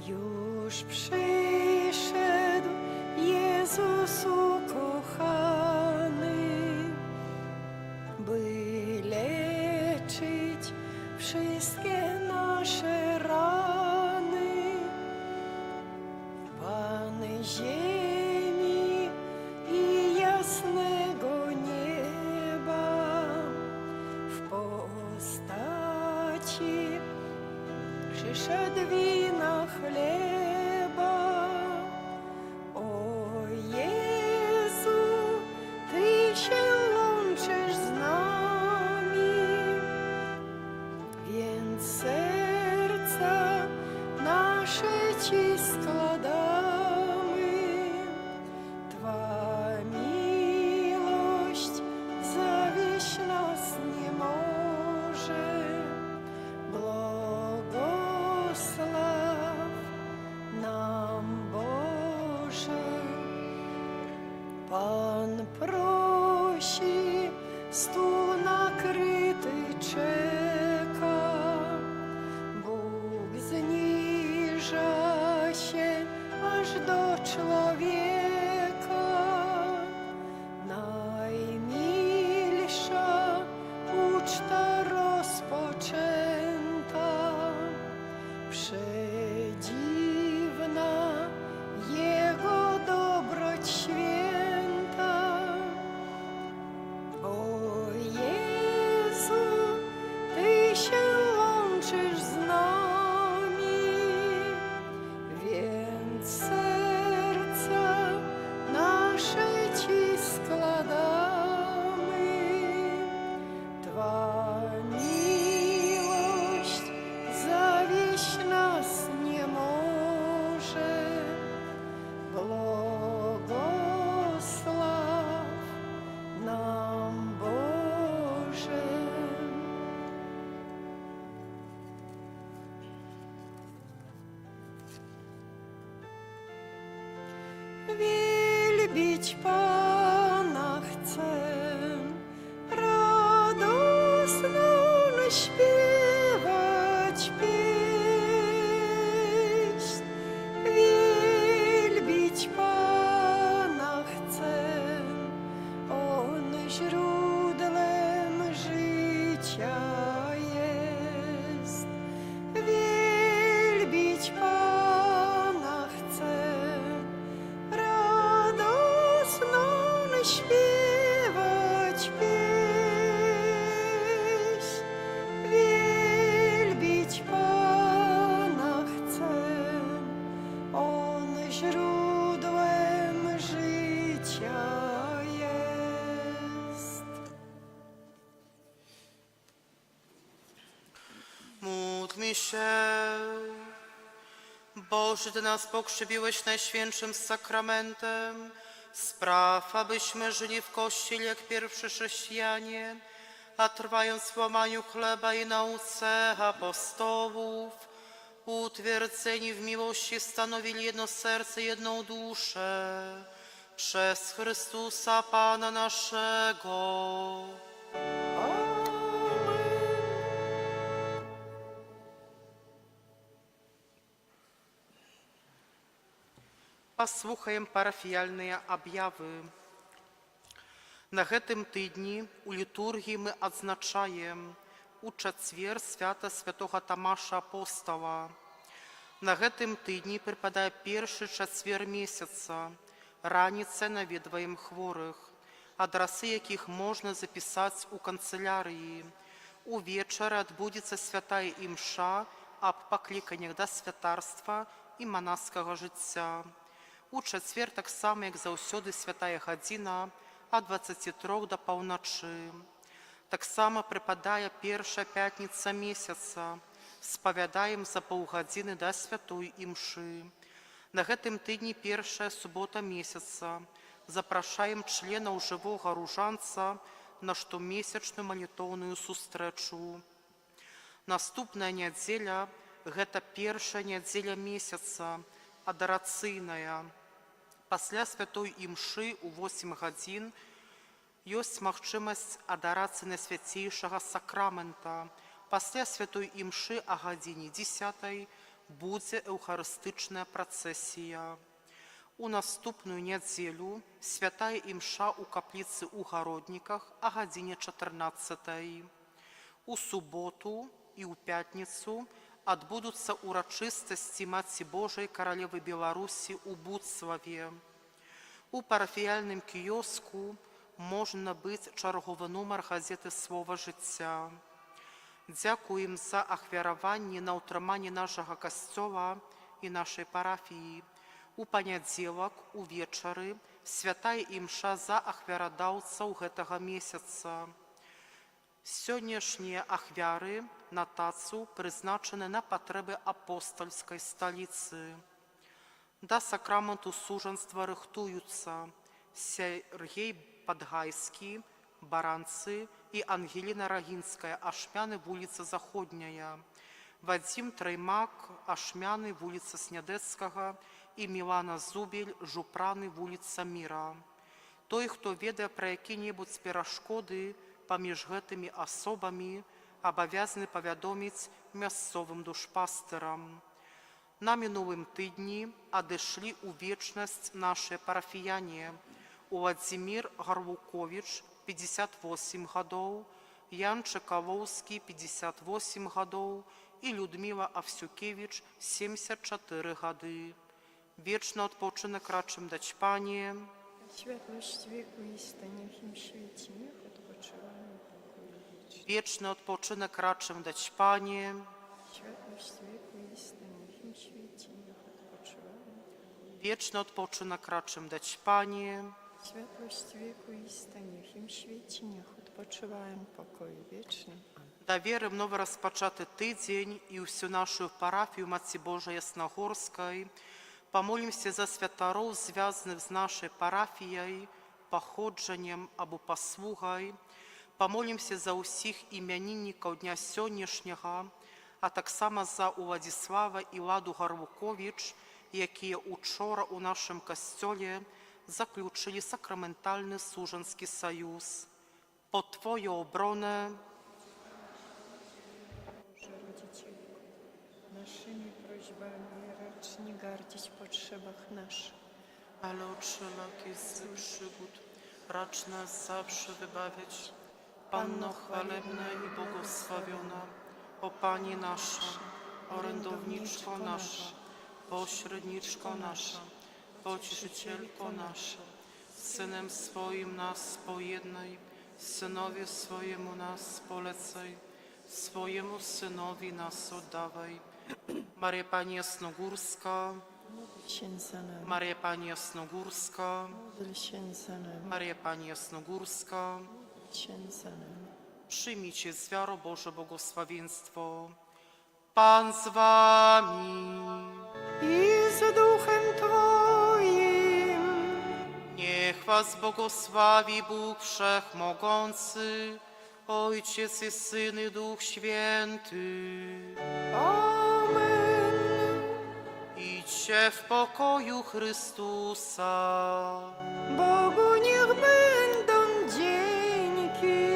Już przyszedł Jezus ukochany, by leczyć wszystkie nasze rany. Pan ziemi i jasnego nieba w postaci przyszedł wina chleba. O Jezu, Ty się łączysz z nami, więc serca nasze Ci składamy. Twa miłość zawieść nas nie może. Błogosław nam, Boże, wielbić Pana chcę, radosną śpiewać pieśń, wielbić Pana chcę, On źródłem życia jest. Wielbić Pana chcę, radosną śpiewać pieśń. Wielbić Pana chcę, On źródłem życia jest. Módlmy się. Boże, Ty nas pokrzepiłeś Najświętszym sakramentem, spraw, abyśmy żyli w Kościele jak pierwsi chrześcijanie, a trwając w łamaniu chleba i nauce apostołów, utwierdzeni w miłości stanowili jedno serce, jedną duszę, przez Chrystusa Pana naszego. Послухаем парафіяльныя аб'явы. На гэтым тыдні у літургіі мы адзначаем у чацвер свята святога Тамаша Апостала. На гэтым тыдні прыпадае першы чацвер месяца. Раніцай наведваем хворых, адрасы якіх можна запісаць у канцылярыі. Увечары адбудзецца святая імша аб пакліканнях да святарства і манаскага жыцця. У чацвер таксама, як заўсёды, святая гадзіна ад 23 да паўначы. Таксама прыпадае першая пятніца месяца. Спавядаем за паўгадзіны да святой імшы. На гэтым тыдні першая субота месяца. Запрашаем членаў жывога ружанца на штомесячную малітоўную сустрэчу. Наступная нядзеля – гэта першая нядзеля месяца, адарацыйная. Пасля святой імшы у 8 гадзін ёсць магчымасць адарацыі Найсвяцейшага сакрамента. Пасля святой імшы а гадзіне 10 будзе эўхарыстычная працэсія. У наступную нядзелю святая імша ў капліцы ў Гародніках а гадзіне 14. У суботу і ў пятніцу адбудуцца урачыстасці Маці Божай Каралевы Беларусі ў Буцваве. У парафіяльным кіёску можна набыць чарговы нумар газеты «Слова жыцця». Дзякуем за ахвяраванне на ўтрыманне нашага касцёла і нашай парафіі. У панядзелак увечары святая імша за ахвярадаўцаў гэтага месяца. Сённяшнія ахвяры на тацу прызначаны на патрэбы апостальскай сталіцы. Да сакраменту сужанства рыхтуюцца Сергей Падгайскі, Баранцы і Ангеліна Рагінская, Ашмяны, вуліца Заходняя, Вадзім Траймак, Ашмяны, вуліца Снядэцкага і Мілана Зубель, Жупраны, вуліца Міра. Той, хто ведае пра які-небудзь перашкоды паміж гэтымі асобамі, абавязаны павядоміць мясцовым душпастырам. На мінулым тыдні адышлі ў вечнасць нашыя парафіяне. Уладзімір Гарлуковіч, 58 гадоў, Ян Чакалоўскі, 58 гадоў і Людміла Авсюкевіч, 74 гады. Вечны адпочынак рачым даць Пане. Światłość wieku i stanie w tym świecie, niech odpoczywają pokoju wieczny. Вечны адпочынак рачым даць Пане. Światłość wieku i stanie w tym świecie, niech odpoczywają. Вечны адпочынак рачым даць Пане. Światłość wieku i stanie w tym świecie, niech odpoczywają pokoju wieczny. Amen. Даверым новы распачаты тыдзень і ўсю нашу парафію Маці Божай Яснагорскай. Памолімся за святароў, звязаных з нашай парафіяй, паходжаннем або паслугай. Памолімся за ўсіх імяніннікаў дня сённяшняга, а таксама за Уладзіслава і Ладу Гарлуковіч, які учора у нашому костьолі заключили сакраментальний służeński союз. Po Twoją obronę Boże Rodzicielku, naszymi prośbami racz nie gardzić potrzebach naszych. ale od wszelakich złych przygód racz nas zawsze wybawiać. Panno chwalebna i błogosławiona, o Pani nasza, orędowniczko nasza, pośredniczko nasza, pocieszycielko nasza, Synem swoim nas pojednaj, Synowi swojemu nas polecaj, swojemu Synowi nas oddawaj. Maria Pani Jasnogórska, Módl się za nami. Maria Pani Jasnogórska, Módl się za nami. Maria Pani Jasnogórska, Módl się za nami. przyjmijcie z wiarą Boże błogosławieństwo. Pan z wami, I z duchem Twoim. niech was błogosławi Bóg Wszechmogący, Ojciec i Syn i Duch Święty. Amen. Idźcie w pokoju Chrystusa. Bogu niech będą dzięki.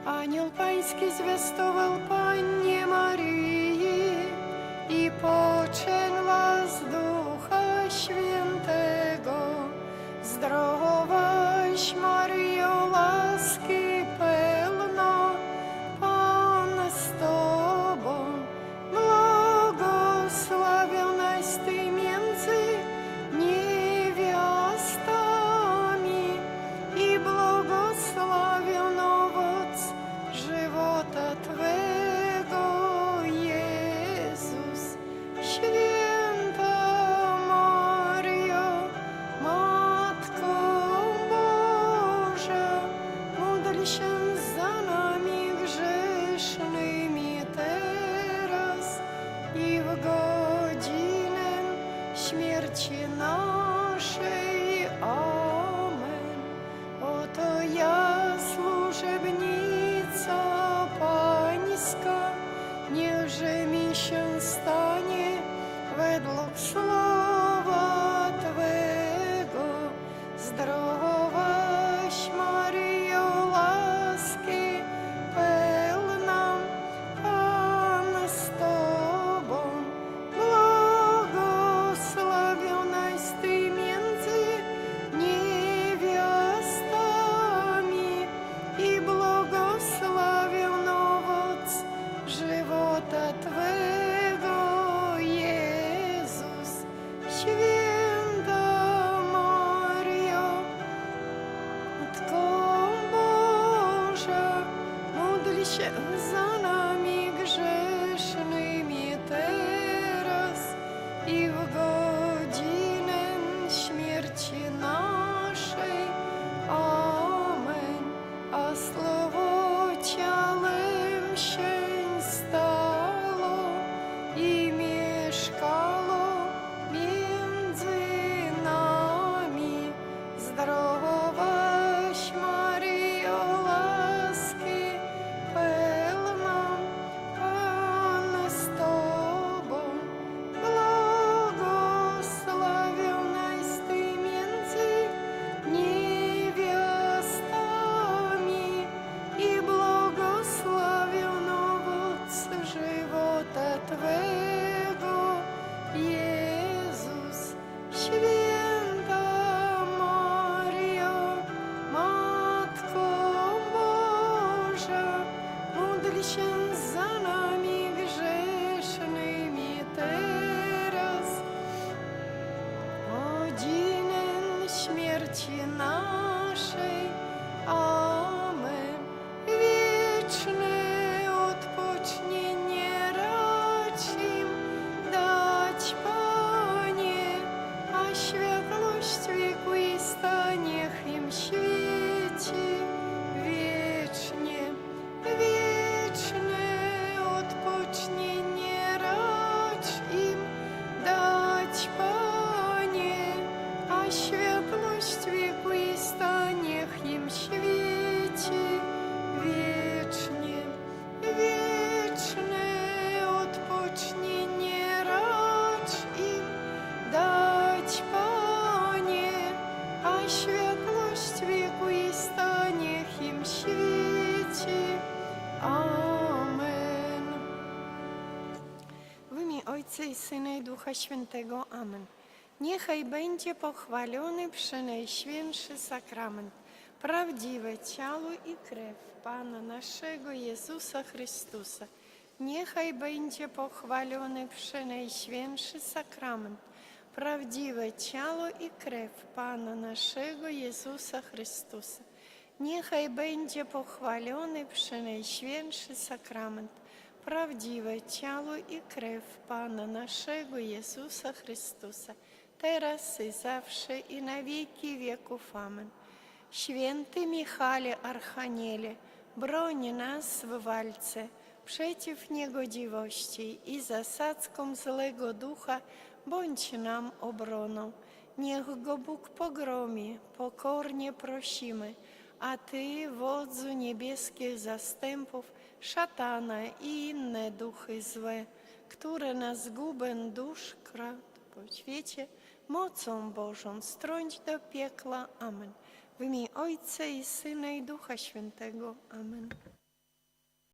Anioł Pański zwiastował Pannie Maryi i poczęła z Ducha Świętego. Zdrowaś Maryjo, łaski pełna, Pan z Tobą, błogosławionaś Ty między niewiastami i błogosławiony owoc żywota Twego, Jezus. Święta Maryjo, Matko Boża, módl się za nami grzesznymi teraz i w godzinę śmierci naszej. Amen. Oto ja, służebnica Pańska, niechże mi się stanie według słowa Twego. Zdrowaś Maryjo, łaski pełna, Pan z Tobą, błogosławionaś Ty między niewiastami i błogosławiony owoc żywota Twego, Jezus. Święta Maryjo, Matko Boża, módl się za nami grzesznymi teraz i w godzinę śmierci naszej. Amen. A słowo ciałem się stało i mieszkało między nami. Zdrowaś Maryjo, łaski pełna, Pan z Tobą, błogosławionaś Ty między niewiastami i błogosławiony owoc żywota Twego, Jezus. Święta Maryjo, Matko Boża, módl się za nami grzesznymi teraz, godzinę śmierci naszej. Amen. Wieczne odpocznienie racz im dać, Panie, a światłość wiekuista niech im świeci wiecznie. Wieczne odpocznienie racz im dać, Panie, a światłość wiekuista Ojca i Syna i Ducha Świętego. Amen. Niechaj będzie pochwalony przenajświętszy sakrament, prawdziwe ciało i krew Pana naszego Jezusa Chrystusa. Niechaj będzie pochwalony przenajświętszy sakrament, prawdziwe ciało i krew Pana naszego Jezusa Chrystusa. Niechaj będzie pochwalony przenajświętszy sakrament, prawdziwe ciało i krew Pana naszego Jezusa Chrystusa, teraz i zawsze i na wieki wieków. Amen. Święty Michale Archaniele, broń nas w walce przeciw niegodziwości i zasadzkom złego ducha, bądź nam obroną. Niech go Bóg pogromi, pokornie prosimy, a Ty, wodzu niebieskich zastępów, szatana i inne duchy złe, które na zgubę dusz kradł po świecie, mocą Bożą strąć do piekła. Amen. W imię Ojca i Syna i Ducha Świętego. Amen.